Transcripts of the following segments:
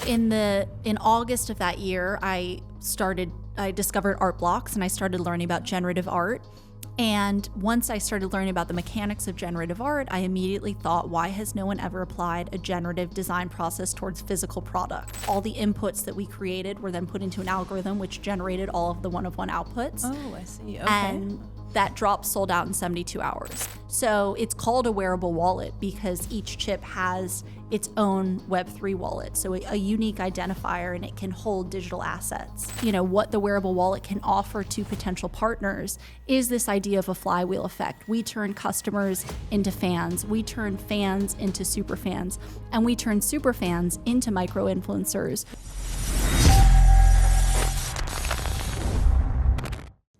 In August of that year, I discovered art blocks and I started learning about generative art. And once I started learning about the mechanics of generative art, I immediately thought, why has no one ever applied a generative design process towards physical product? All the inputs that we created were then put into an algorithm which generated all of the one-of-one outputs. Oh, I see. Okay. And that drop sold out in 72 hours. So it's called a wearable wallet because each chip has its own Web3 wallet, so a unique identifier, and it can hold digital assets. You know, what the wearable wallet can offer to potential partners is this idea of a flywheel effect. We turn customers into fans, we turn fans into super fans, and we turn super fans into micro-influencers.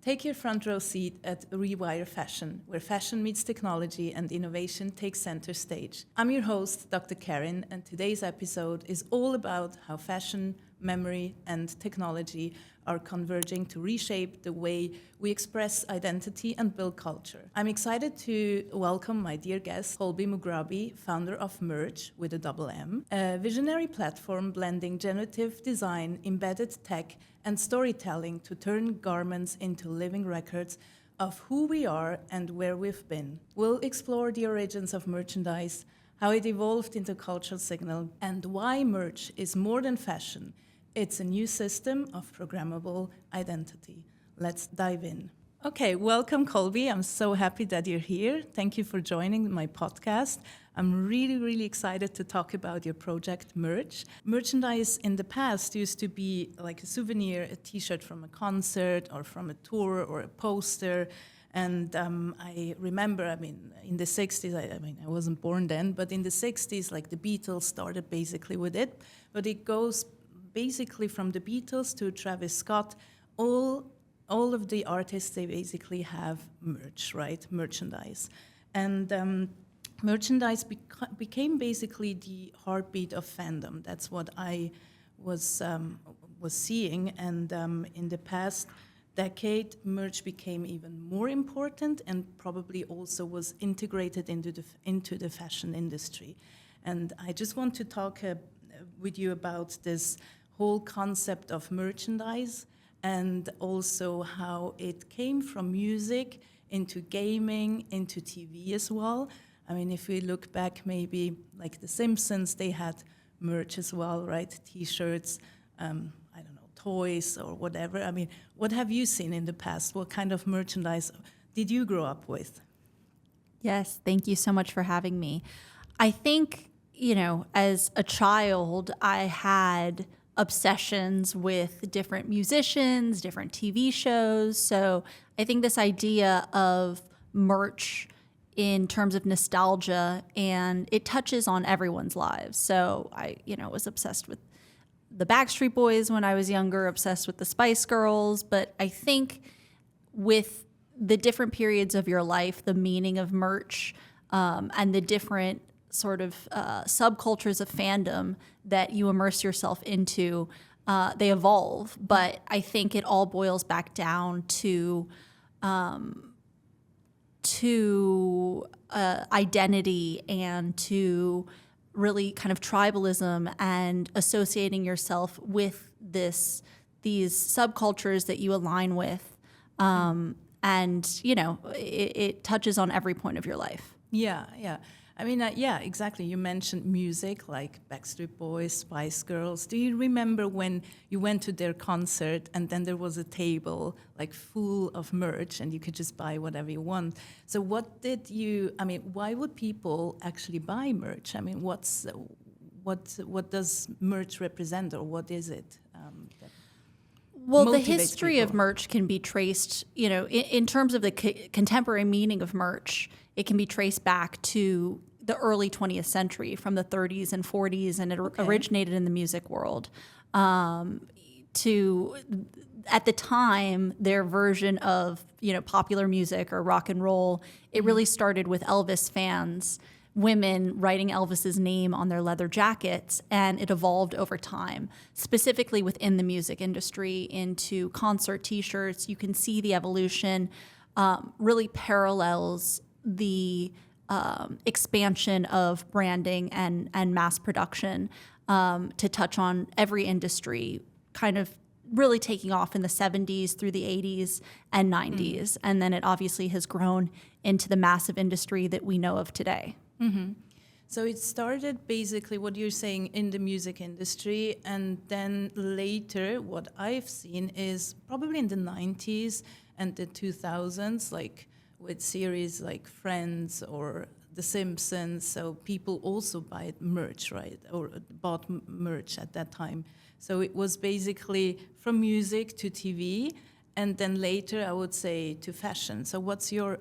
Take your front row seat at Rewire Fashion, where fashion meets technology and innovation takes center stage. I'm your host, Dr. Karin, and today's episode is all about how fashion, memory, and technology are converging to reshape the way we express identity and build culture. I'm excited to welcome my dear guest, Colby Mugrabi, founder of Merch with a double M, a visionary platform blending generative design, embedded tech, and storytelling to turn garments into living records of who we are and where we've been. We'll explore the origins of merchandise, how it evolved into cultural signal, and why merch is more than fashion. It's a new system of programmable identity. Let's dive in. Okay, welcome, Colby. I'm so happy that you're here. Thank you for joining my podcast. I'm really, really excited to talk about your project, Merch. Merchandise in the past used to be like a souvenir, a T-shirt from a concert or from a tour or a poster. And I remember, in the 60s, I wasn't born then, but in the 60s, like the Beatles started basically with it. But it goes basically from the Beatles to Travis Scott. All of the artists, they basically have merch, right? Merchandise. And merchandise became basically the heartbeat of fandom. That's what I was seeing. And in the past decade, merch became even more important and probably also was integrated into the fashion industry. And I just want to talk with you about this whole concept of merchandise and also how it came from music into gaming, into TV as well. I mean, if we look back, maybe like The Simpsons, they had merch as well, right? T-shirts, I don't know, toys or whatever. I mean, what have you seen in the past? What kind of merchandise did you grow up with? Yes, thank you so much for having me. I think, as a child, I had obsessions with different musicians, different TV shows. So I think this idea of merch in terms of nostalgia, and it touches on everyone's lives. So I, was obsessed with the Backstreet Boys when I was younger, obsessed with the Spice Girls. But I think with the different periods of your life, the meaning of merch and the different sort of subcultures of fandom that you immerse yourself into, they evolve. But I think it all boils back down to identity and to really kind of tribalism and associating yourself with these subcultures that you align with. And, it touches on every point of your life. Yeah. I mean, yeah, exactly. You mentioned music like Backstreet Boys, Spice Girls. Do you remember when you went to their concert and then there was a table like full of merch and you could just buy whatever you want? So why would people actually buy merch? I mean, what does merch represent, or what is it? Well, the history of merch can be traced, in terms of the contemporary meaning of merch, it can be traced back to the early 20th century, from the 30s and 40s, and it originated in the music world. At the time, their version of, popular music or rock and roll, it really started with Elvis fans, women writing Elvis's name on their leather jackets, and it evolved over time, specifically within the music industry into concert T-shirts. You can see the evolution really parallels the expansion of branding and mass production. to touch on every industry, kind of really taking off in the 70s through the 80s and 90s. And then it obviously has grown into the massive industry that we know of today. So it started basically what you're saying in the music industry, and then later what I've seen is probably in the 90s and the 2000s, like with series like Friends or The Simpsons. So people also buy merch, right? Or bought merch at that time. So it was basically from music to TV, and then later I would say to fashion. So what's your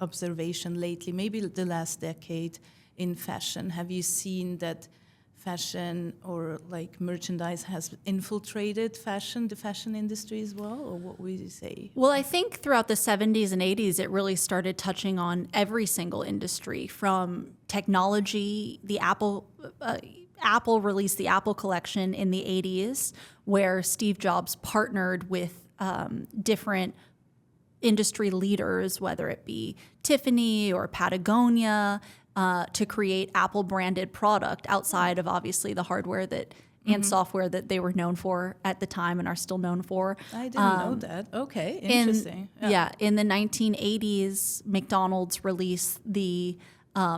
observation lately, maybe the last decade, in fashion? Have you seen that fashion or like merchandise has infiltrated the fashion industry as well, or what would you say? Well, I think throughout the 70s and 80s, it really started touching on every single industry, from technology. The Apple released the Apple collection in the 80s, where Steve Jobs partnered with different industry leaders, whether it be Tiffany or Patagonia, to create Apple-branded product outside of obviously the hardware that and software that they were known for at the time and are still known for. I didn't know that. Okay, interesting. In the 1980s, McDonald's released the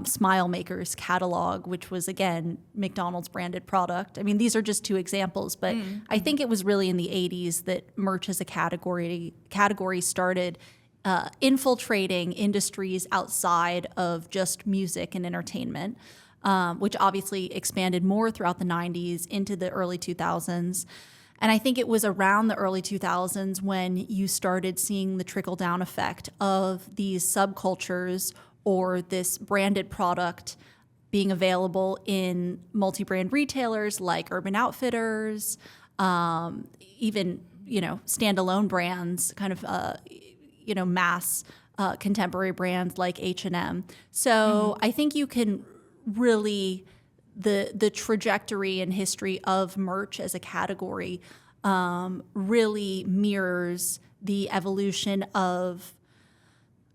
Smile Makers catalog, which was, again, McDonald's branded product. I mean, these are just two examples, but I think it was really in the 80s that merch as a category started infiltrating industries outside of just music and entertainment, which obviously expanded more throughout the 90s into the early 2000s. And I think it was around the early 2000s when you started seeing the trickle-down effect of these subcultures or this branded product being available in multi-brand retailers like Urban Outfitters, even, standalone brands, kind of, mass contemporary brands like H&M. So I think you can really, the trajectory and history of merch as a category really mirrors the evolution of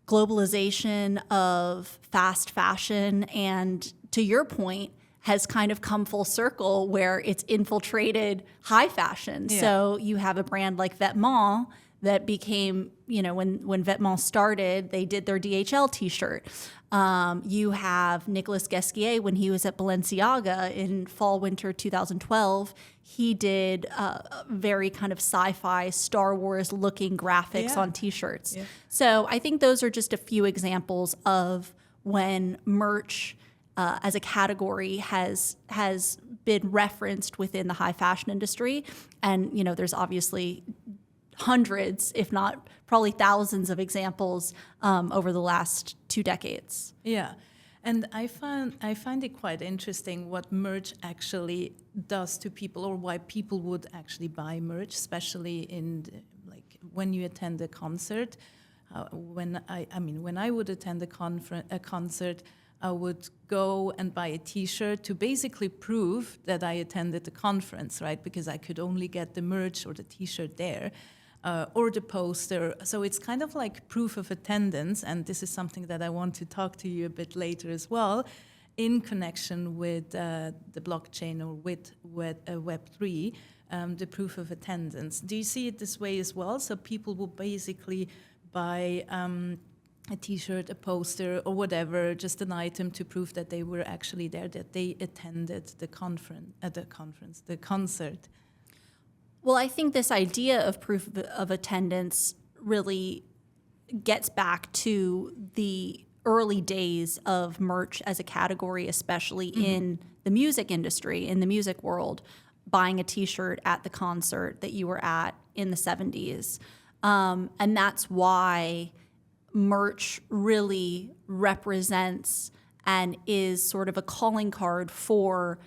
globalization, of fast fashion, and to your point, has kind of come full circle where it's infiltrated high fashion. Yeah. So you have a brand like Vetements that became, when Vetements started, they did their DHL t-shirt. You have Nicolas Ghesquier, when he was at Balenciaga in fall, winter 2012, he did very kind of sci-fi, Star Wars looking graphics on t-shirts. Yeah. So I think those are just a few examples of when merch as a category has been referenced within the high fashion industry. And, there's obviously hundreds, if not probably thousands of examples over the last 2 decades. Yeah. And I find it quite interesting what merch actually does to people, or why people would actually buy merch, especially in when you attend a concert. When I would attend a concert, I would go and buy a T-shirt to basically prove that I attended the conference, right? Because I could only get the merch or the T-shirt there. Or the poster. So it's kind of like proof of attendance, and this is something that I want to talk to you a bit later as well, in connection with the blockchain or with Web3, the proof of attendance. Do you see it this way as well? So people will basically buy a T-shirt, a poster, or whatever, just an item to prove that they were actually there, that they attended the concert. Well, I think this idea of proof of attendance really gets back to the early days of merch as a category, especially in the music industry, in the music world, buying a T-shirt at the concert that you were at in the 70s. And that's why merch really represents and is sort of a calling card for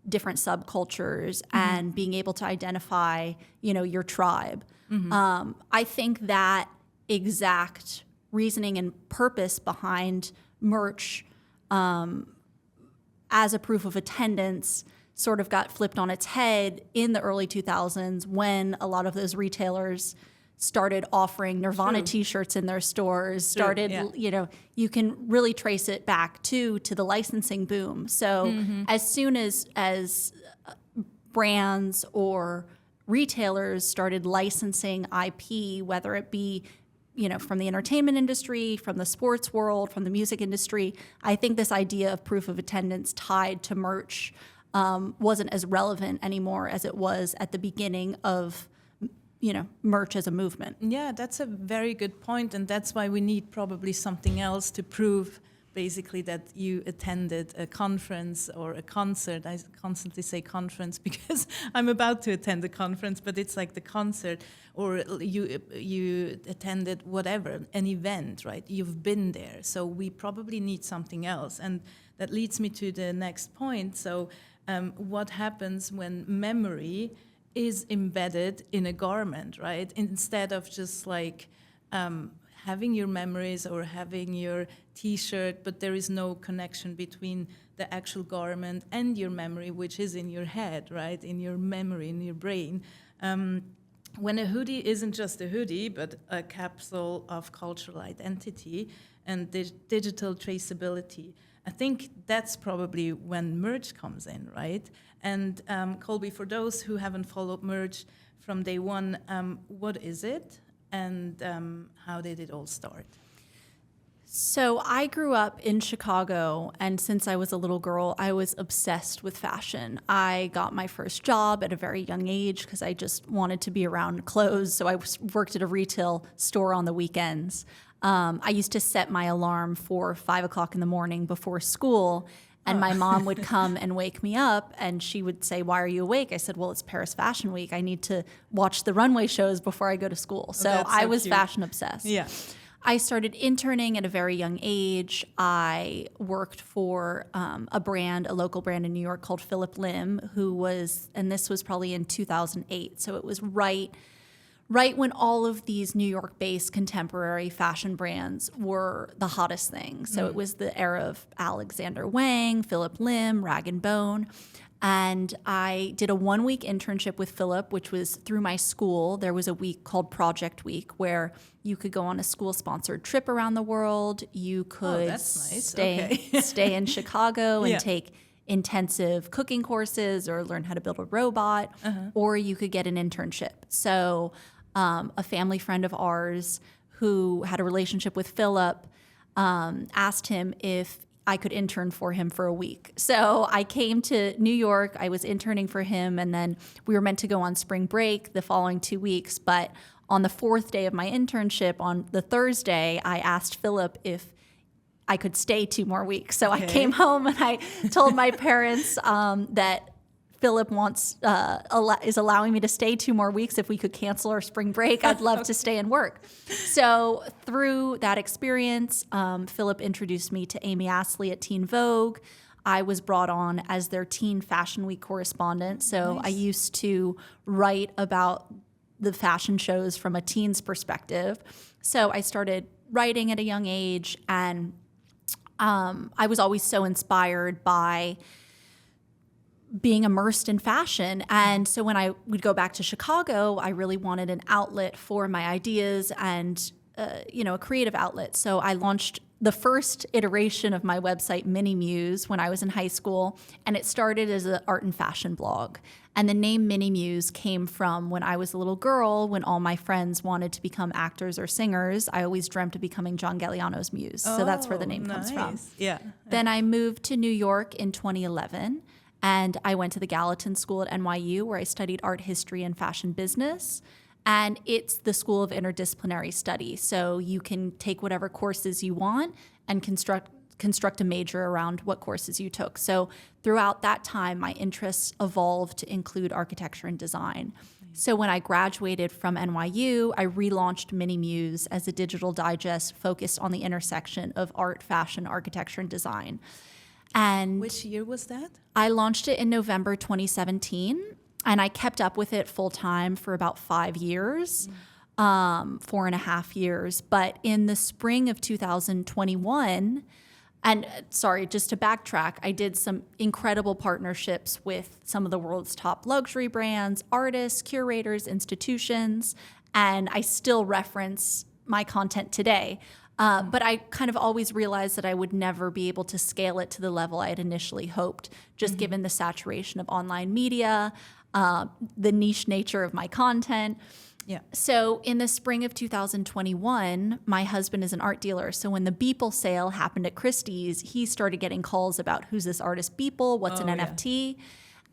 different subcultures and being able to identify, your tribe. I think that exact reasoning and purpose behind merch as a proof of attendance sort of got flipped on its head in the early 2000s when a lot of those retailers started offering Nirvana T-shirts in their stores, you can really trace it back to the licensing boom. So as soon as brands or retailers started licensing IP, whether it be from the entertainment industry, from the sports world, from the music industry, I think this idea of proof of attendance tied to merch wasn't as relevant anymore as it was at the beginning of merch as a movement. Yeah, that's a very good point, and that's why we need probably something else to prove basically that you attended a conference or a concert. I constantly say conference because I'm about to attend a conference, but it's like the concert, or you attended whatever, an event, right? You've been there. So we probably need something else. And that leads me to the next point. So what happens when memory is embedded in a garment, right? Instead of just like having your memories or having your T-shirt, but there is no connection between the actual garment and your memory, which is in your head, right? In your memory, in your brain. When a hoodie isn't just a hoodie, but a capsule of cultural identity and digital traceability, I think that's probably when merch comes in, right? And Colby, for those who haven't followed merch from day one, what is it? And how did it all start? So I grew up in Chicago, and since I was a little girl, I was obsessed with fashion. I got my first job at a very young age because I just wanted to be around clothes. So I worked at a retail store on the weekends. I used to set my alarm for 5 o'clock in the morning before school, and my mom would come and wake me up, and she would say, "Why are you awake?" I said, "Well, it's Paris Fashion Week. I need to watch the runway shows before I go to school." So I was fashion obsessed. Yeah. I started interning at a very young age. I worked for a local brand in New York called Philip Lim, and this was probably in 2008. So it was right when all of these New York-based contemporary fashion brands were the hottest thing. So it was the era of Alexander Wang, Philip Lim, Rag & Bone. And I did a 1-week internship with Philip, which was through my school. There was a week called Project Week where you could go on a school-sponsored trip around the world. You could that's nice. stay in Chicago and take intensive cooking courses or learn how to build a robot, or you could get an internship. So a family friend of ours who had a relationship with Philip asked him if I could intern for him for a week. So I came to New York, I was interning for him, and then we were meant to go on spring break the following 2 weeks. But on the 4th day of my internship, on the Thursday, I asked Philip if I could stay 2 more weeks. So I came home and I told my parents that Philip is allowing me to stay 2 more weeks. If we could cancel our spring break, I'd love to stay and work. So through that experience, Philip introduced me to Amy Astley at Teen Vogue. I was brought on as their Teen Fashion Week correspondent. So I used to write about the fashion shows from a teen's perspective. So I started writing at a young age, and I was always so inspired by being immersed in fashion. And so when I would go back to Chicago, I really wanted an outlet for my ideas and, a creative outlet. So I launched the first iteration of my website, Mini Muse, when I was in high school. And it started as an art and fashion blog. And the name Mini Muse came from when I was a little girl, when all my friends wanted to become actors or singers. I always dreamt of becoming John Galliano's muse. So that's where the name comes from. Yeah. Then I moved to New York in 2011. And I went to the Gallatin School at NYU, where I studied art history and fashion business. And it's the school of interdisciplinary study. So you can take whatever courses you want and construct a major around what courses you took. So throughout that time, my interests evolved to include architecture and design. So when I graduated from NYU, I relaunched Mini Muse as a digital digest focused on the intersection of art, fashion, architecture, and design. And which year was that? I launched it in November 2017, and I kept up with it full time for about 5 years, 4.5 years. But in the spring of 2021, and sorry, just to backtrack, I did some incredible partnerships with some of the world's top luxury brands, artists, curators, institutions, and I still reference my content today. But I kind of always realized that I would never be able to scale it to the level I had initially hoped, just given the saturation of online media. the niche nature of my content. Yeah. So in the spring of 2021, my husband is an art dealer. So when the Beeple sale happened at Christie's, he started getting calls about who's this artist Beeple, what's an NFT.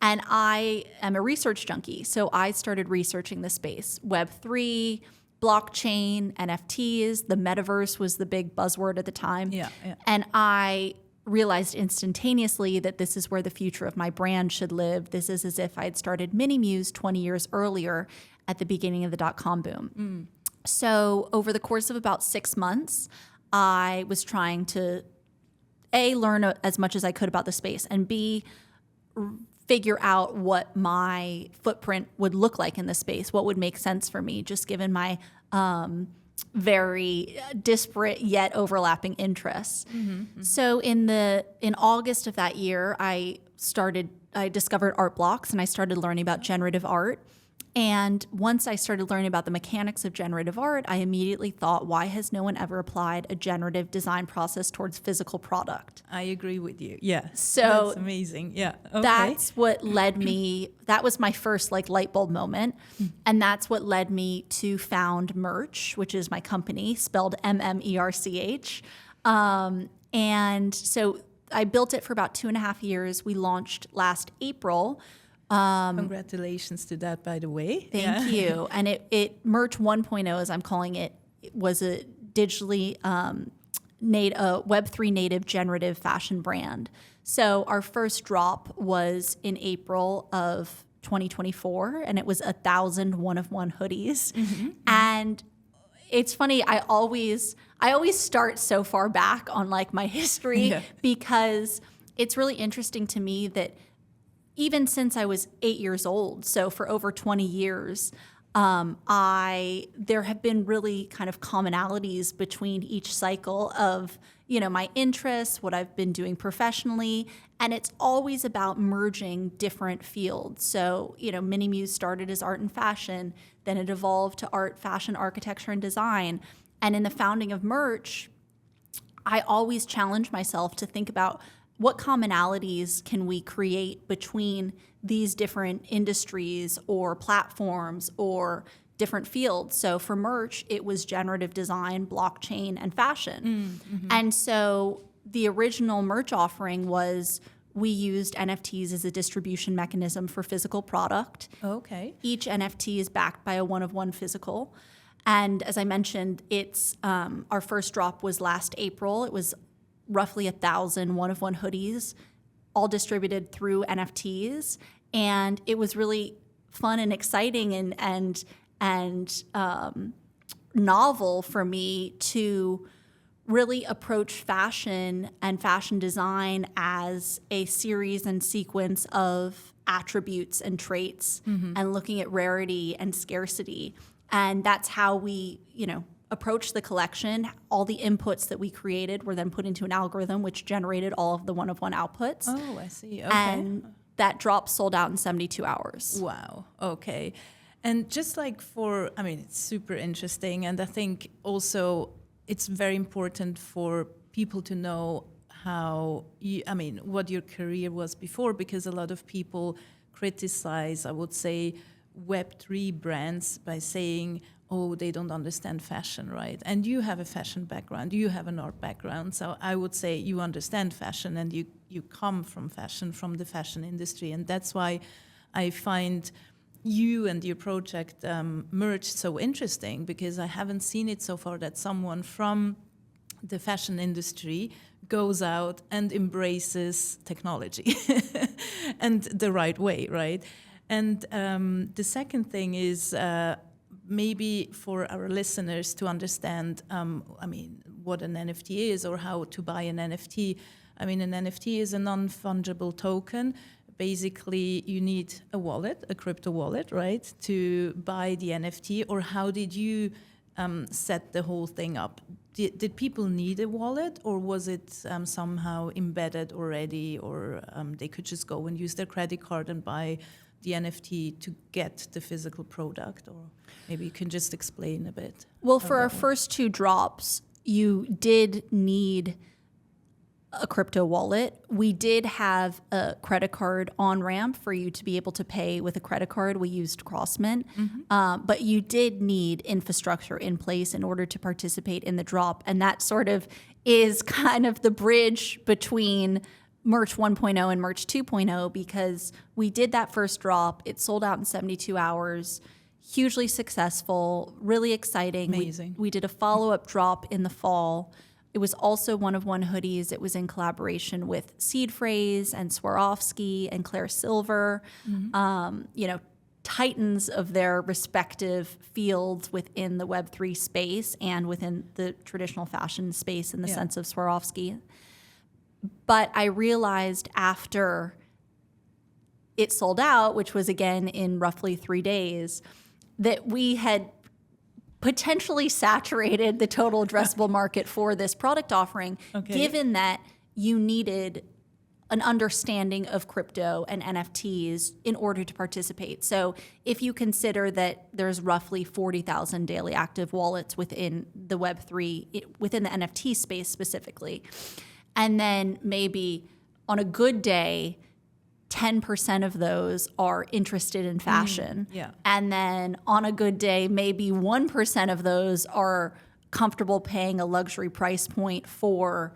And I am a research junkie. So I started researching the space, Web3, blockchain, NFTs, the metaverse was the big buzzword at the time. And I realized instantaneously that this is where the future of my brand should live. This is as if I had started Mini Muse 20 years earlier at the beginning of the dot-com boom. So over the course of about 6 months, I was trying to, A, learn as much as I could about the space, and B, figure out what my footprint would look like in the space, what would make sense for me, just given my very disparate yet overlapping interests. So in August of that year, I discovered art blocks and I started learning about generative art. And once I started learning about the mechanics of generative art, I immediately thought, why has no one ever applied a generative design process towards physical product? I agree with you. Yeah. So that's amazing. Yeah. Okay. That's what led me, that was my first light bulb moment. And that's what led me to found Merch, which is my company, spelled MMERCH. And so I built it for about 2.5 years. We launched last April. Congratulations to that, by the way. Thank you. And it Merch 1.0, as I'm calling it, was a digitally Web3 native generative fashion brand. So our first drop was in April of 2024, and it was 1,000 one-of-one hoodies. And it's funny, I always start so far back on my history because it's really interesting to me that even since I was 8 years old, so for over 20 years, there have been really kind of commonalities between each cycle of, my interests, what I've been doing professionally, and it's always about merging different fields. So, Mini Muse started as art and fashion, then it evolved to art, fashion, architecture, and design. And in the founding of Merch, I always challenge myself to think about what commonalities can we create between these different industries or platforms or different fields. So for Merch, it was generative design, blockchain, and fashion. And so the original Merch offering was we used NFTs as a distribution mechanism for physical product. Okay. Each NFT is backed by a one-of-one physical. And as I mentioned, our first drop was last April. It was roughly 1,000 one-of-one hoodies, all distributed through NFTs, and it was really fun and exciting and novel for me to really approach fashion and fashion design as a series and sequence of attributes and traits, and looking at rarity and scarcity, and that's how we, approach the collection. All the inputs that we created were then put into an algorithm which generated all of the one-of-one outputs. Oh, I see. Okay. And that drop sold out in 72 hours. Wow. Okay. And just it's super interesting. And I think also it's very important for people to know what your career was before, because a lot of people criticize, I would say, Web3 brands by saying, oh, they don't understand fashion, right? And you have a fashion background, you have an art background, so I would say you understand fashion and you come from fashion, from the fashion industry, and that's why I find you and your project Merch so interesting, because I haven't seen it so far that someone from the fashion industry goes out and embraces technology and the right way, right? And the second thing is maybe for our listeners to understand, what an NFT is or how to buy an NFT. An NFT is a non-fungible token. Basically, you need a wallet, a crypto wallet, right, to buy the NFT. Or how did you set the whole thing up? Did people need a wallet, or was it somehow embedded already, or they could just go and use their credit card and buy the NFT to get the physical product? Or maybe you can just explain a bit. Well, for our first two drops, you did need a crypto wallet. We did have a credit card on ramp for you to be able to pay with a credit card. We used Crossmint, but you did need infrastructure in place in order to participate in the drop. And that sort of is kind of the bridge between Merch 1.0 and Merch 2.0, because we did that first drop. It sold out in 72 hours. Hugely successful, really exciting. Amazing. We did a follow-up drop in the fall. It was also one-of-one hoodies. It was in collaboration with Seed Phrase and Swarovski and Claire Silver, titans of their respective fields within the Web3 space and within the traditional fashion space in the sense of Swarovski. But I realized after it sold out, which was again in roughly 3 days, that we had potentially saturated the total addressable market for this product offering, given that you needed an understanding of crypto and NFTs in order to participate. So if you consider that there's roughly 40,000 daily active wallets within the Web3, within the NFT space specifically, and then maybe on a good day, 10% of those are interested in fashion. And then on a good day, maybe 1% of those are comfortable paying a luxury price point for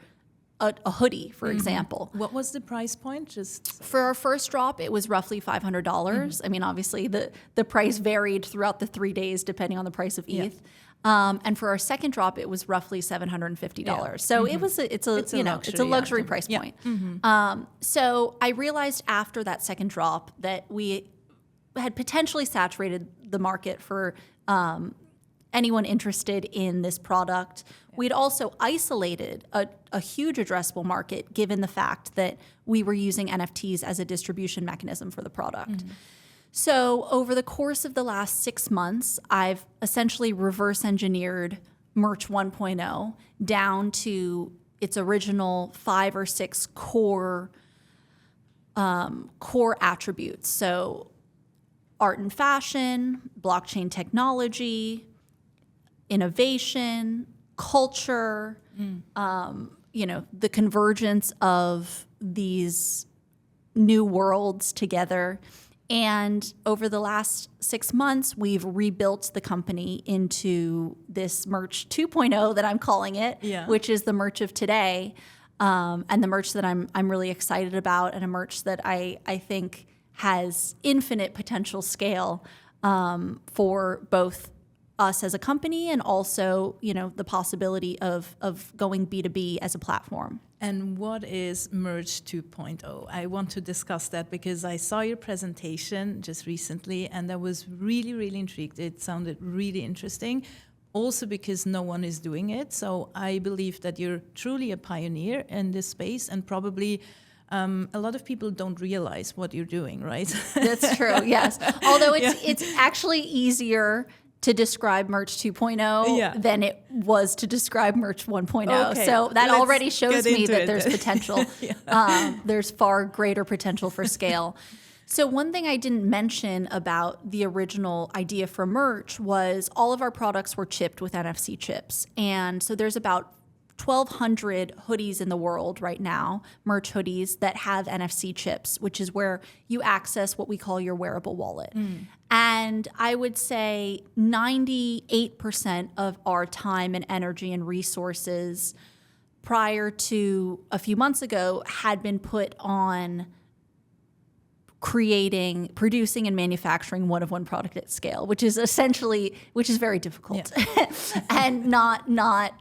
a hoodie, for example. What was the price point? Just for our first drop, it was roughly $500. I mean, obviously the price varied throughout the 3 days depending on the price of ETH. And for our second drop, it was roughly $750. So it's a luxury price point. So I realized after that second drop that we had potentially saturated the market for anyone interested in this product. We'd also isolated a huge addressable market given the fact that we were using NFTs as a distribution mechanism for the product. So over the course of the last 6 months, I've essentially reverse engineered Merch 1.0 down to its original 5 or 6 core attributes. So art and fashion, blockchain technology, innovation, culture, the convergence of these new worlds together. And over the last 6 months, we've rebuilt the company into this Merch 2.0 that I'm calling it, which is the merch of today, and the merch that I'm really excited about, and a merch that I think has infinite potential scale for both us as a company and also, the possibility of going B2B as a platform. And what is Merch 2.0? I want to discuss that because I saw your presentation just recently and I was really, really intrigued. It sounded really interesting, also because no one is doing it. So I believe that you're truly a pioneer in this space, and probably a lot of people don't realize what you're doing, right? That's true, yes. Although it's actually easier to describe Merch 2.0 than it was to describe Merch 1.0. Okay, so that already shows me that there's potential. There's far greater potential for scale. So one thing I didn't mention about the original idea for merch was all of our products were chipped with NFC chips. And so there's about 1,200 hoodies in the world right now, merch hoodies, that have NFC chips, which is where you access what we call your wearable wallet. And I would say 98% of our time and energy and resources prior to a few months ago had been put on producing and manufacturing one-of-one product at scale, which is very difficult and not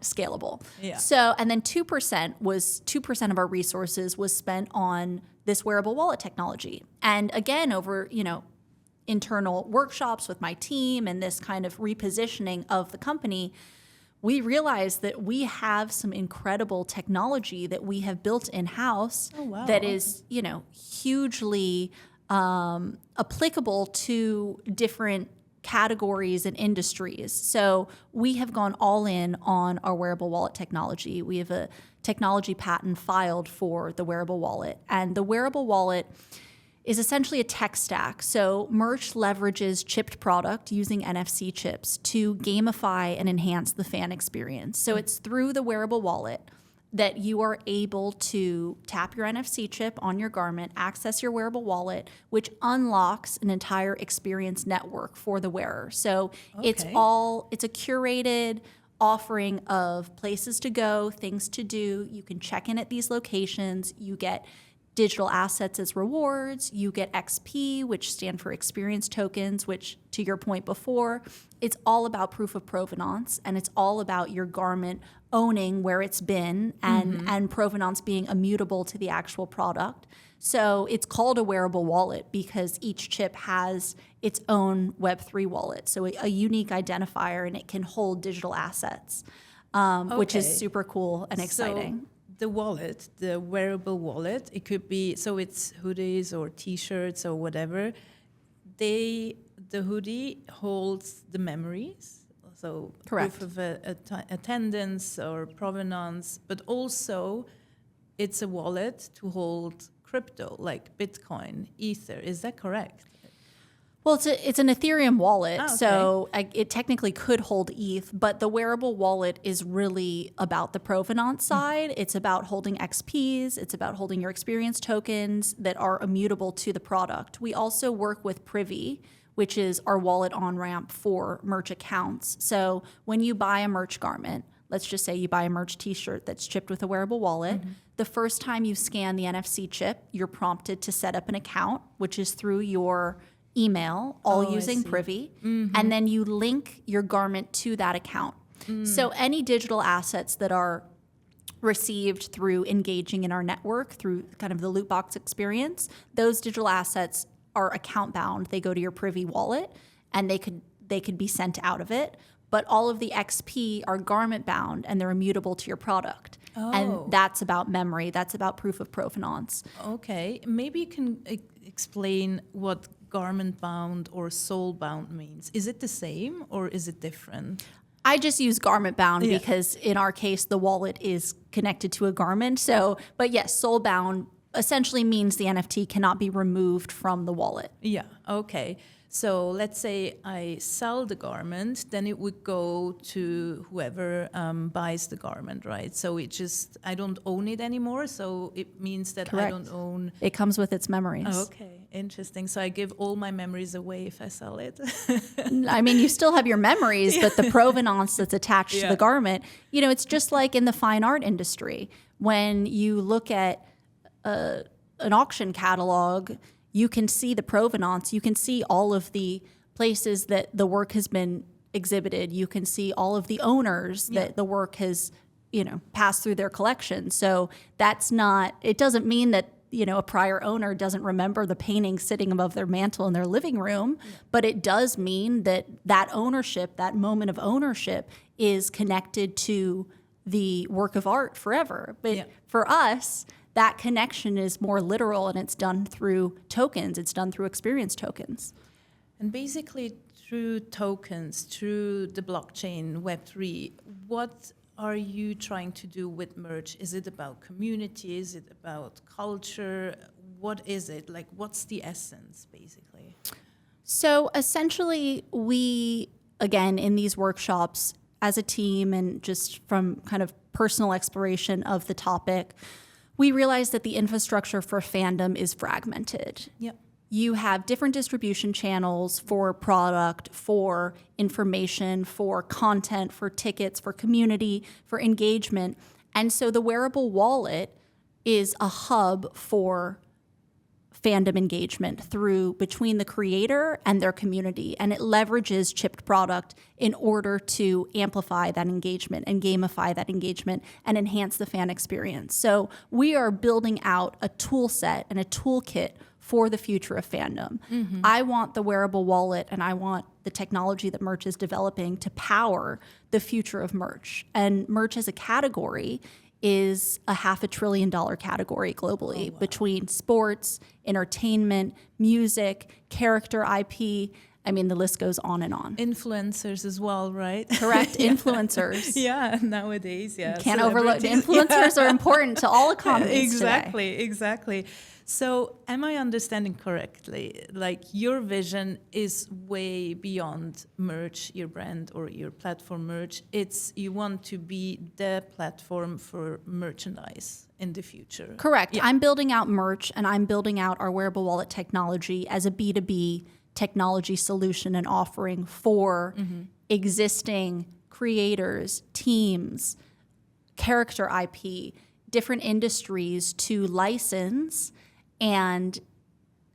scalable. So, and then 2% of our resources was spent on this wearable wallet technology. And again, over, internal workshops with my team and this kind of repositioning of the company, we realized that we have some incredible technology that we have built in-house that is, hugely applicable to different categories and industries. So we have gone all in on our wearable wallet technology. We have a technology patent filed for the wearable wallet. And the wearable wallet is essentially a tech stack. So Merch leverages chipped product using NFC chips to gamify and enhance the fan experience. So it's through the wearable wallet. that you are able to tap your NFC chip on your garment, access your wearable wallet, which unlocks an entire experience network for the wearer. So it's a curated offering of places to go, things to do. You can check in at these locations. You get digital assets as rewards. You get XP, which stand for experience tokens, which, to your point before, it's all about proof of provenance, and it's all about your garment owning where it's been and provenance being immutable to the actual product. So it's called a wearable wallet because each chip has its own Web3 wallet, so a unique identifier, and it can hold digital assets, which is super cool and exciting. So the wallet, the wearable wallet, it could be, so it's hoodies or T-shirts or whatever. The hoodie holds the memories. So correct. Proof of attendance or provenance, but also it's a wallet to hold crypto like Bitcoin, Ether. Is that correct? Well, it's an Ethereum wallet, okay. So it technically could hold ETH, but the wearable wallet is really about the provenance side. It's about holding XPs. It's about holding your experience tokens that are immutable to the product. We also work with Privy, which is our wallet on-ramp for merch accounts. So when you buy a merch garment, let's just say you buy a merch T-shirt that's chipped with a wearable wallet, the first time you scan the NFC chip, you're prompted to set up an account, which is through your email, all using Privy, and then you link your garment to that account. So any digital assets that are received through engaging in our network, through kind of the loot box experience, those digital assets are account bound. They go to your Privy wallet, and they could be sent out of it. But all of the XP are garment bound, and they're immutable to your product. And that's about memory. That's about proof of provenance. Okay, maybe you can explain what garment bound or soul bound means. Is it the same or is it different? I just use garment bound because in our case, the wallet is connected to a garment. So, but yes, soul bound essentially means the NFT cannot be removed from the wallet. Yeah, okay. So let's say I sell the garment, then it would go to whoever buys the garment, right? So I don't own it anymore, so it means that Correct. I don't own... It comes with its memories. Okay, interesting. So I give all my memories away if I sell it. I mean, you still have your memories, but the provenance that's attached to the garment, it's just like in the fine art industry. When you look at an auction catalog, you can see the provenance. You can see all of the places that the work has been exhibited. You can see all of the owners that the work has, passed through their collection. So it doesn't mean that, a prior owner doesn't remember the painting sitting above their mantle in their living room, but it does mean that ownership, that moment of ownership is connected to the work of art forever. But for us, that connection is more literal, and it's done through tokens. It's done through experience tokens. And basically through tokens, through the blockchain, Web3, what are you trying to do with merch? Is it about community? Is it about culture? What is it? Like, what's the essence, basically? So essentially, we, again, in these workshops, as a team and just from kind of personal exploration of the topic, we realized that the infrastructure for fandom is fragmented. Yep. You have different distribution channels for product, for information, for content, for tickets, for community, for engagement. And so the wearable wallet is a hub for fandom engagement between the creator and their community. And it leverages chipped product in order to amplify that engagement and gamify that engagement and enhance the fan experience. So we are building out a tool set and a toolkit for the future of fandom. I want the wearable wallet, and I want the technology that merch is developing to power the future of merch. And merch as a category is a $500 billion category globally between sports, entertainment, music, character IP. I mean, the list goes on and on. Influencers as well, right? Correct, influencers. Yeah, nowadays, Can't overlook. Influencers are important to all economies Exactly, today. Exactly. So am I understanding correctly? Like your vision is way beyond merch, your brand or your platform merch. It's you want to be the platform for merchandise in the future. Correct. Yeah. I'm building out merch and I'm building out our wearable wallet technology as a B2B technology solution and offering for existing creators, teams, character IP, different industries to license and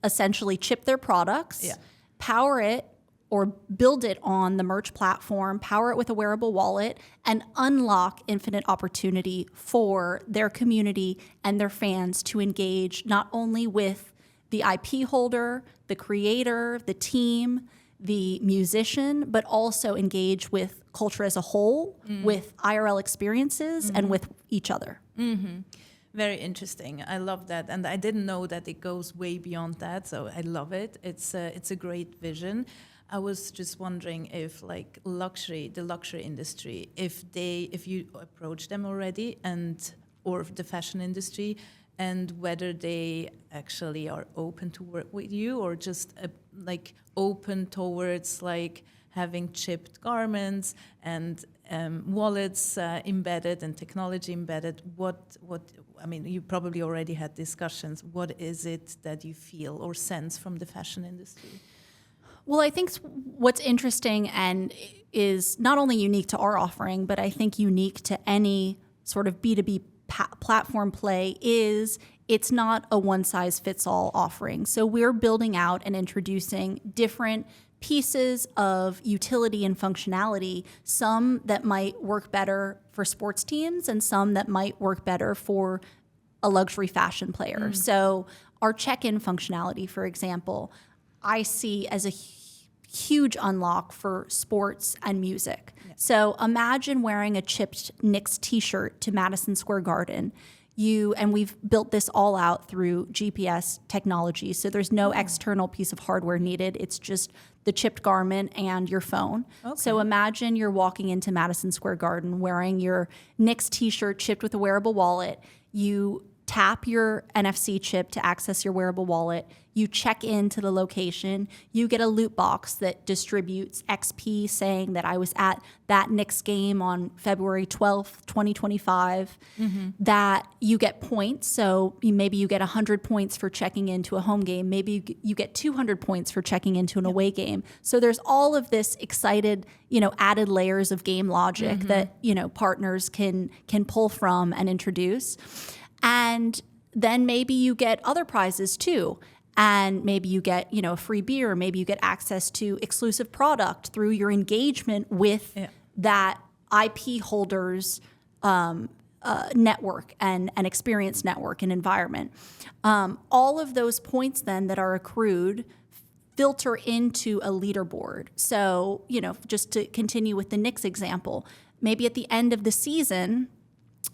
essentially chip their products, power it or build it on the merch platform, power it with a wearable wallet, and unlock infinite opportunity for their community and their fans to engage not only with the IP holder, the creator, the team, the musician, but also engage with culture as a whole, with IRL experiences, and with each other. Very interesting. I love that, and I didn't know that it goes way beyond that. So I love it. It's a great vision. I was just wondering if, like the luxury industry, if you approach them already, or the fashion industry, and whether they actually are open to work with you, or just like open towards like having chipped garments and wallets embedded and technology embedded. What I mean, you probably already had discussions. What is it that you feel or sense from the fashion industry? Well, I think what's interesting and is not only unique to our offering, but I think unique to any sort of B2B platform play is it's not a one-size-fits-all offering. So we're building out and introducing different pieces of utility and functionality, some that might work better for sports teams and some that might work better for a luxury fashion player. So our check-in functionality, for example, I see as a huge unlock for sports and music. So imagine wearing a chipped Knicks t-shirt to Madison Square Garden. And we've built this all out through GPS technology. So there's no external piece of hardware needed. It's just the chipped garment and your phone. Okay. So imagine you're walking into Madison Square Garden wearing your Knicks t-shirt chipped with a wearable wallet. You tap your NFC chip to access your wearable wallet. You check into the location. You get a loot box that distributes XP saying that I was at that Knicks game on February 12th, 2025, that you get points. So maybe you get 100 points for checking into a home game. Maybe you get 200 points for checking into an away game. So there's all of this excited, added layers of game logic that, partners can pull from and introduce. And then maybe you get other prizes too. And maybe you get, a free beer. Maybe you get access to exclusive product through your engagement with that IP holder's network and experience network and environment. All of those points then that are accrued filter into a leaderboard. So, just to continue with the Knicks example, maybe at the end of the season,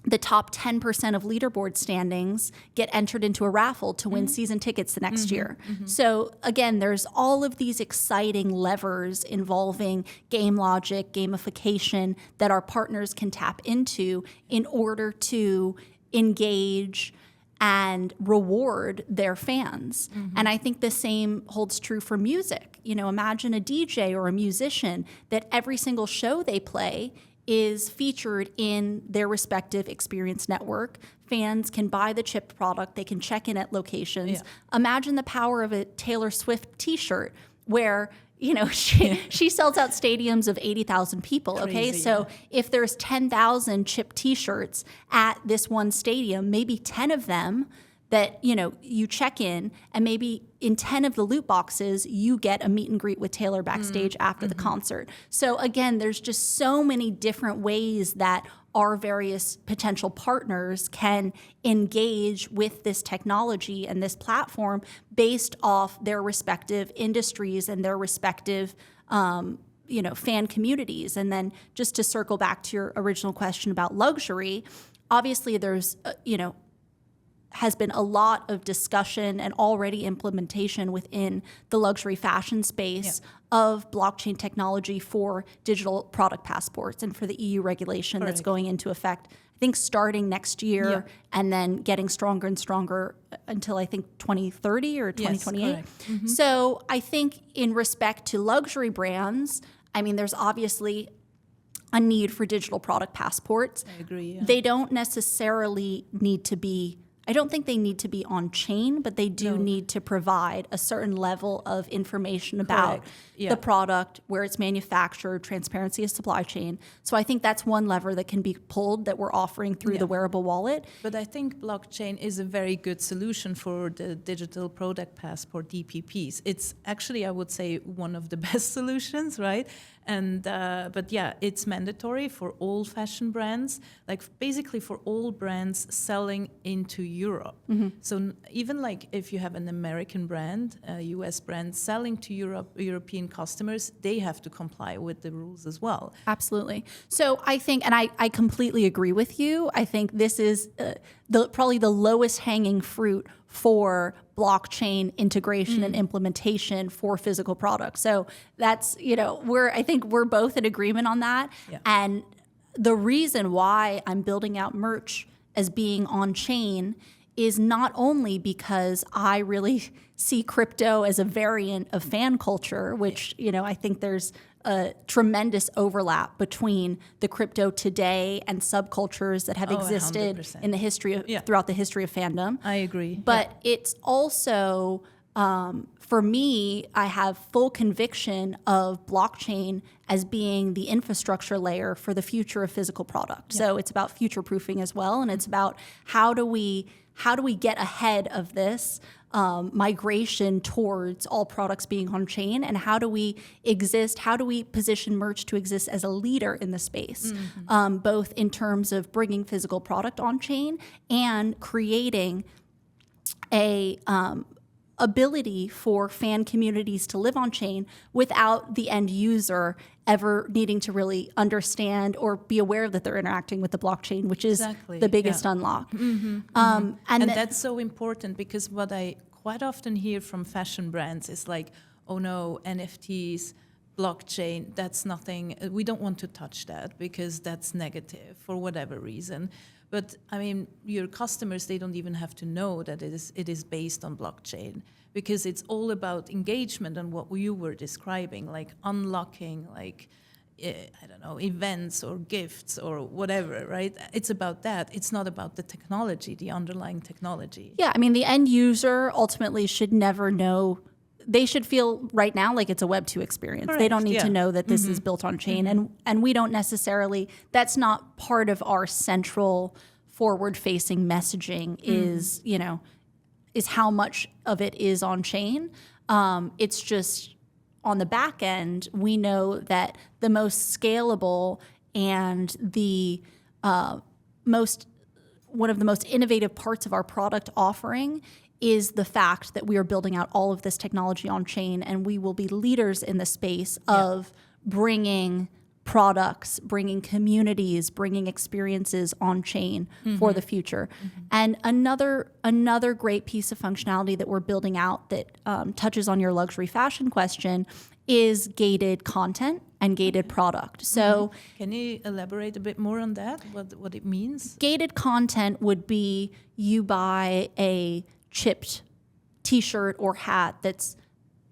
the top 10% of leaderboard standings get entered into a raffle to win season tickets the next year. So again, there's all of these exciting levers involving game logic, gamification that our partners can tap into in order to engage and reward their fans. And I think the same holds true for music. Imagine a DJ or a musician that every single show they play is featured in their respective experience network. Fans can buy the chipped product. They can check in at locations. Imagine the power of a Taylor Swift t-shirt where, she sells out stadiums of 80,000 people. Crazy, okay, so if there's 10,000 chipped t-shirts at this one stadium, maybe 10 of them that, you check in, and maybe in 10 of the loot boxes, you get a meet and greet with Taylor backstage after the concert. So again, there's just so many different ways that our various potential partners can engage with this technology and this platform based off their respective industries and their respective fan communities. And then just to circle back to your original question about luxury, obviously there's, has been a lot of discussion and already implementation within the luxury fashion space of blockchain technology for digital product passports and for the EU regulation that's going into effect, I think starting next year Yeah. and then getting stronger and stronger until I think 2030 or 2028. Yes, correct. So I think in respect to luxury brands, I mean, there's obviously a need for digital product passports. I agree. Yeah. They don't necessarily need to be, I don't think they need to be on chain, but they do need to provide a certain level of information about Correct. Yeah. the product, where it's manufactured, transparency of supply chain. So I think that's one lever that can be pulled that we're offering through the wearable wallet. But I think blockchain is a very good solution for the digital product passport DPPs. It's actually, I would say, one of the best solutions, right? And but yeah, it's mandatory for all fashion brands, like basically for all brands selling into Europe. So even like if you have an American brand, a US brand selling to European customers, they have to comply with the rules as well. Absolutely. So I think, and I completely agree with you. I think this is probably the lowest hanging fruit for blockchain integration and implementation for physical products. So that's, I think we're both in agreement on that. Yeah. And the reason why I'm building out merch as being on chain is not only because I really see crypto as a variant of fan culture, which, I think there's a tremendous overlap between the crypto today and subcultures that have existed 100%. in the history of, throughout the history of fandom. I agree. But it's also, for me, I have full conviction of blockchain as being the infrastructure layer for the future of physical product. So it's about future proofing as well, and it's about how do we get ahead of this migration towards all products being on chain, and how do we position merch to exist as a leader in the space, both in terms of bringing physical product on chain and creating a ability for fan communities to live on chain without the end user ever needing to really understand or be aware that they're interacting with the blockchain, which is the biggest unlock. And that's so important, because what I quite often hear from fashion brands is like, oh no, NFTs, blockchain, that's nothing, we don't want to touch that because that's negative for whatever reason. But I mean, your customers, they don't even have to know that it is based on blockchain, because it's all about engagement and what you were describing, like unlocking, like, I don't know, events or gifts or whatever, right? It's about that. It's not about the technology, the underlying technology. Yeah, I mean, the end user ultimately should never know. They should feel right now like it's a Web 2 experience. Correct, They don't need to know that this is built on chain. And we don't necessarily, that's not part of our central forward-facing messaging is, is how much of it is on chain. It's just on the back end, we know that the most scalable and the one of the most innovative parts of our product offering is the fact that we are building out all of this technology on chain, and we will be leaders in the space of bringing products, bringing communities, bringing experiences on chain for the future. And another great piece of functionality that we're building out that touches on your luxury fashion question is gated content and gated product. So can you elaborate a bit more on that, what it means? Gated content would be you buy a chipped t-shirt or hat that's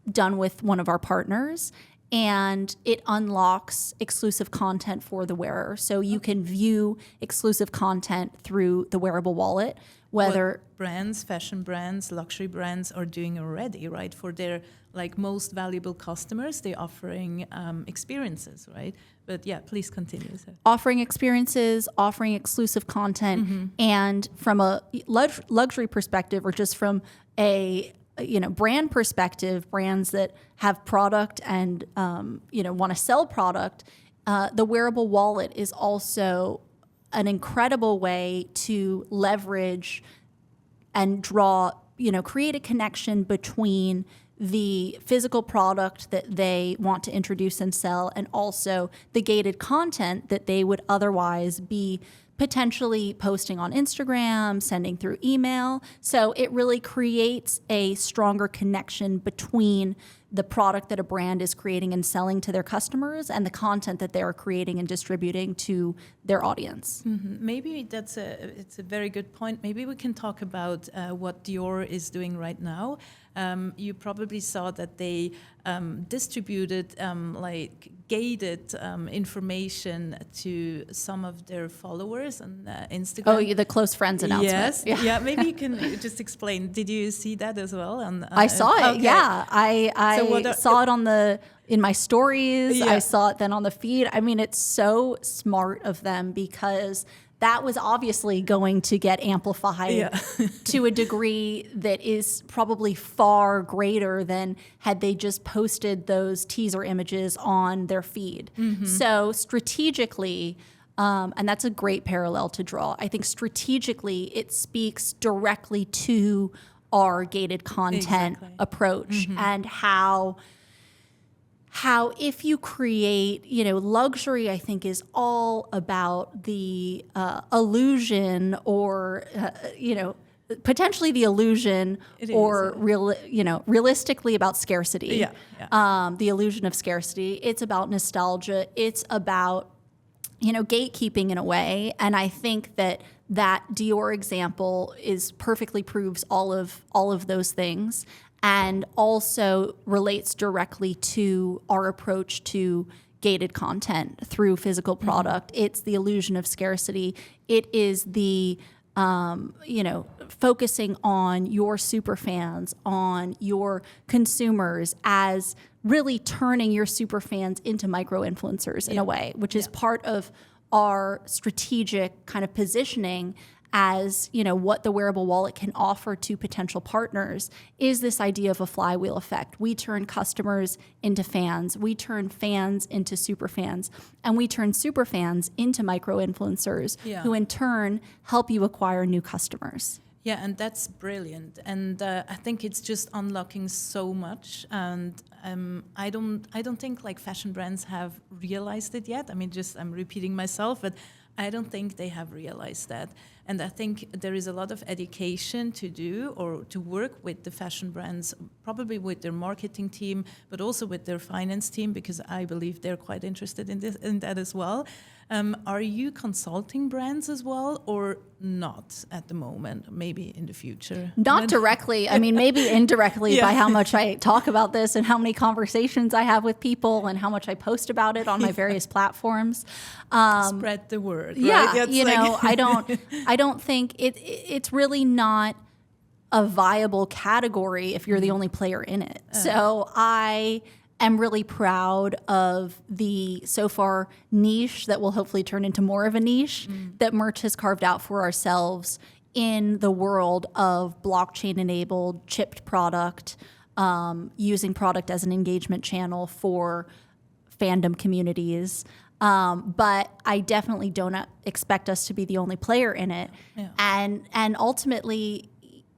done with one of our partners, and it unlocks exclusive content for the wearer. So you can view exclusive content through the wearable wallet, whether what brands, fashion brands, luxury brands are doing already, right? For their most valuable customers, they're offering experiences, right? But yeah, please continue. Offering experiences, offering exclusive content, and from a luxury perspective, or just from a brand perspective, brands that have product and want to sell product, the wearable wallet is also an incredible way to leverage and draw, create a connection between the physical product that they want to introduce and sell, and also the gated content that they would otherwise be potentially posting on Instagram, sending through email. So it really creates a stronger connection between the product that a brand is creating and selling to their customers and the content that they're creating and distributing to their audience. Maybe it's a very good point. Maybe we can talk about what Dior is doing right now. You probably saw that they distributed like gated information to some of their followers on Instagram. Oh, the close friends announcement. Yes. Yeah. Maybe you can just explain. Did you see that as well? I saw it. Okay. Yeah. I saw it in my stories. Yeah. I saw it then on the feed. I mean, it's so smart of them because that was obviously going to get amplified to a degree that is probably far greater than had they just posted those teaser images on their feed. So strategically, and that's a great parallel to draw. I think strategically it speaks directly to our gated content approach and how if you create, luxury, I think, is all about the illusion or, potentially the illusion realistically about scarcity. The illusion of scarcity. It's about nostalgia. It's about, gatekeeping in a way. And I think that Dior example perfectly proves all of those things. And also relates directly to our approach to gated content through physical product. It's the illusion of scarcity. It is the, focusing on your super fans, on your consumers, as really turning your super fans into micro influencers in a way, which is part of our strategic kind of positioning as what the wearable wallet can offer to potential partners is this idea of a flywheel effect. We turn customers into fans, we turn fans into super fans, and we turn super fans into micro influencers who in turn help you acquire new customers. Yeah, and that's brilliant. And I think it's just unlocking so much. And I don't think like fashion brands have realized it yet. I mean, I'm repeating myself, but I don't think they have realized that. And I think there is a lot of education to do or to work with the fashion brands, probably with their marketing team, but also with their finance team, because I believe they're quite interested in that as well. Are you consulting brands as well or not at the moment? Maybe in the future? Not directly. I mean, maybe indirectly by how much I talk about this and how many conversations I have with people and how much I post about it on my various platforms. Spread the word. Yeah, right? I don't think it's really not a viable category if you're the only player in it. So I am really proud of the so far niche that will hopefully turn into more of a niche that Merch has carved out for ourselves in the world of blockchain-enabled chipped product, using product as an engagement channel for fandom communities. But I definitely don't expect us to be the only player in it. Yeah. And ultimately,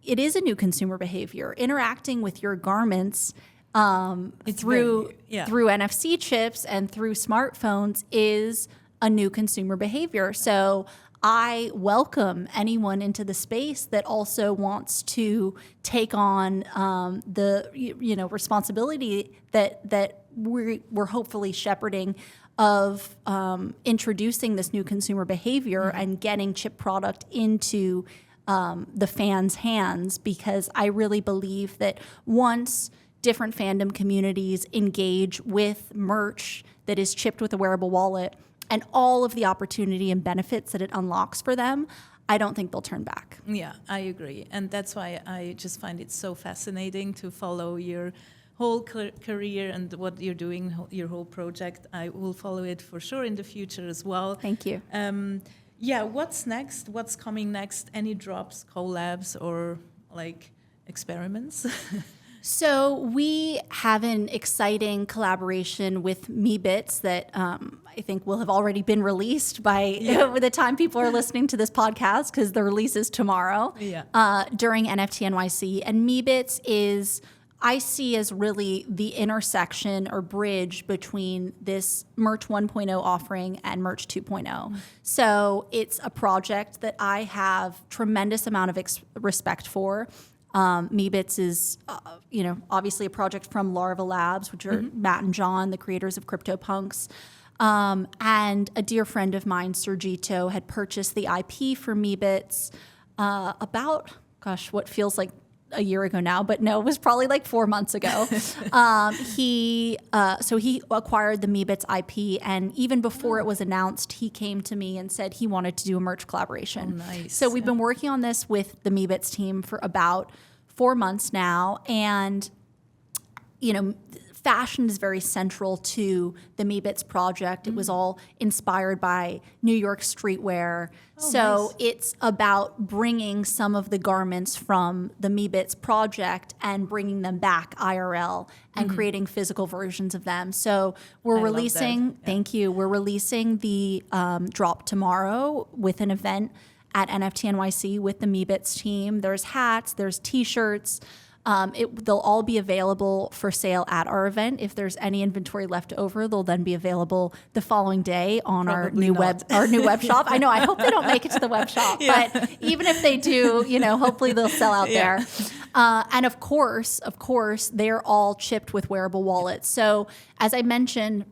it is a new consumer behavior. Interacting with your garments through NFC chips and through smartphones is a new consumer behavior. So I welcome anyone into the space that also wants to take on the responsibility that we're hopefully shepherding of introducing this new consumer behavior and getting chip product into the fans' hands, because I really believe that once different fandom communities engage with merch that is chipped with a wearable wallet and all of the opportunity and benefits that it unlocks for them, I don't think they'll turn back. Yeah, I agree. And that's why I just find it so fascinating to follow your whole career and what you're doing, your whole project. I will follow it for sure in the future as well. Thank you. What's next? What's coming next? Any drops, collabs, or like experiments? So we have an exciting collaboration with Meebits that I think will have already been released by the time people are listening to this podcast, because the release is tomorrow during NFT NYC. And Meebits I see as really the intersection or bridge between this Merch 1.0 offering and Merch 2.0. So it's a project that I have tremendous amount of respect for. Meebits is, obviously a project from Larva Labs, which are Matt and John, the creators of CryptoPunks. And a dear friend of mine, Sergito, had purchased the IP for Meebits about, what feels like a year ago now, but no, it was probably like 4 months ago. He acquired the Meebits IP, and even before it was announced, he came to me and said he wanted to do a merch collaboration. Oh, nice. So we've been working on this with the Meebits team for about 4 months now, and fashion is very central to the Meebits project. It was all inspired by New York streetwear. Nice. It's about bringing some of the garments from the Meebits project and bringing them back IRL and creating physical versions of them. So we're I love releasing, that. Yeah. thank you, we're releasing the drop tomorrow with an event at NFT NYC with the Meebits team. There's hats, there's t-shirts. They'll all be available for sale at our event. If there's any inventory left over, they'll then be available the following day on our new web shop. I know. I hope they don't make it to the web shop, but even if they do, hopefully they'll sell out there. And of course, they're all chipped with wearable wallets. So as I mentioned,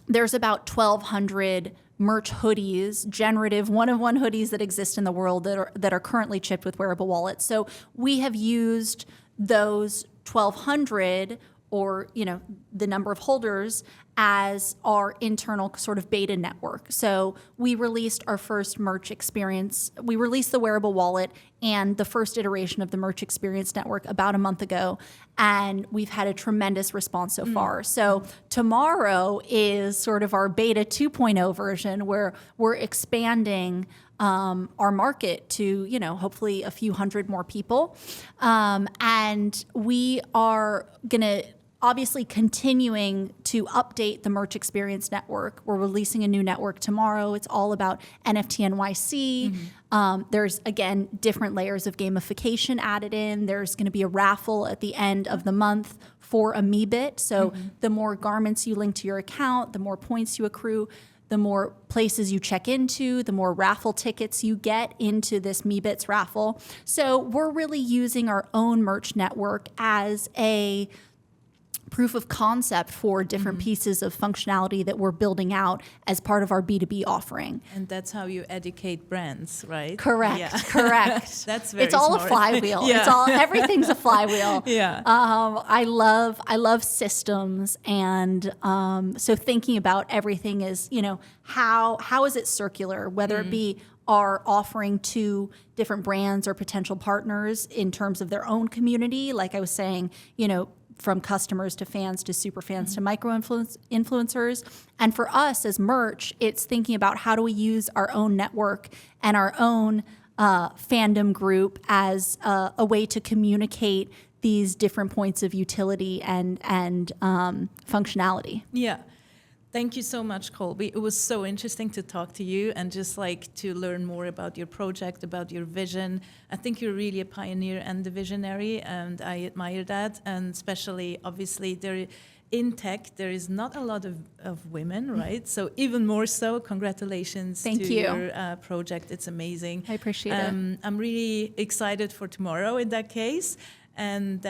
there's about 1,200 merch hoodies, generative one-of-one hoodies that exist in the world that are currently chipped with wearable wallets. So we have used those 1,200 or the number of holders as our internal sort of beta network. So we released our first merch experience. We released the wearable wallet and the first iteration of the merch experience network about a month ago, and we've had a tremendous response so far. So tomorrow is sort of our beta 2.0 version where we're expanding our market to, hopefully a few hundred more people. And we are going to obviously continuing to update the merch experience network. We're releasing a new network tomorrow. It's all about NFT NYC. There's, again, different layers of gamification added in. There's going to be a raffle at the end of the month for a Meebit. So the more garments you link to your account, the more points you accrue, the more places you check into, the more raffle tickets you get into this Meebits raffle. So we're really using our own merch network as a proof of concept for different pieces of functionality that we're building out as part of our B2B offering. And that's how you educate brands, right? Correct, Yeah. correct. That's very It's all smart. a flywheel. Yeah. Everything's a flywheel. Yeah. I love systems, and so thinking about everything is, how is it circular, whether it be our offering to different brands or potential partners in terms of their own community, like I was saying, from customers to fans to super fans to micro influencers. And for us as merch, it's thinking about how do we use our own network and our own fandom group as a way to communicate these different points of utility and functionality. Yeah. Thank you so much, Colby. It was so interesting to talk to you and just to learn more about your project, about your vision. I think you're really a pioneer and a visionary, and I admire that. And especially, obviously, in tech, there is not a lot of women, right? So even more so, congratulations to your project. It's amazing. I appreciate it. I'm really excited for tomorrow in that case. And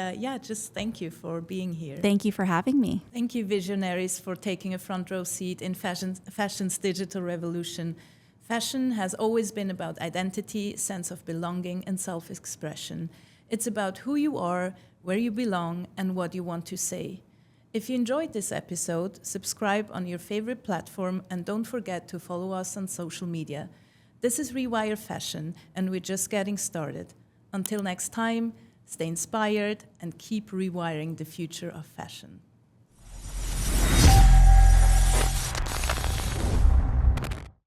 just thank you for being here. Thank you for having me. Thank you, visionaries, for taking a front row seat in fashion's digital revolution. Fashion has always been about identity, sense of belonging, and self-expression. It's about who you are, where you belong, and what you want to say. If you enjoyed this episode, subscribe on your favorite platform, and don't forget to follow us on social media. This is Rewire Fashion, and we're just getting started. Until next time, stay inspired and keep rewiring the future of fashion.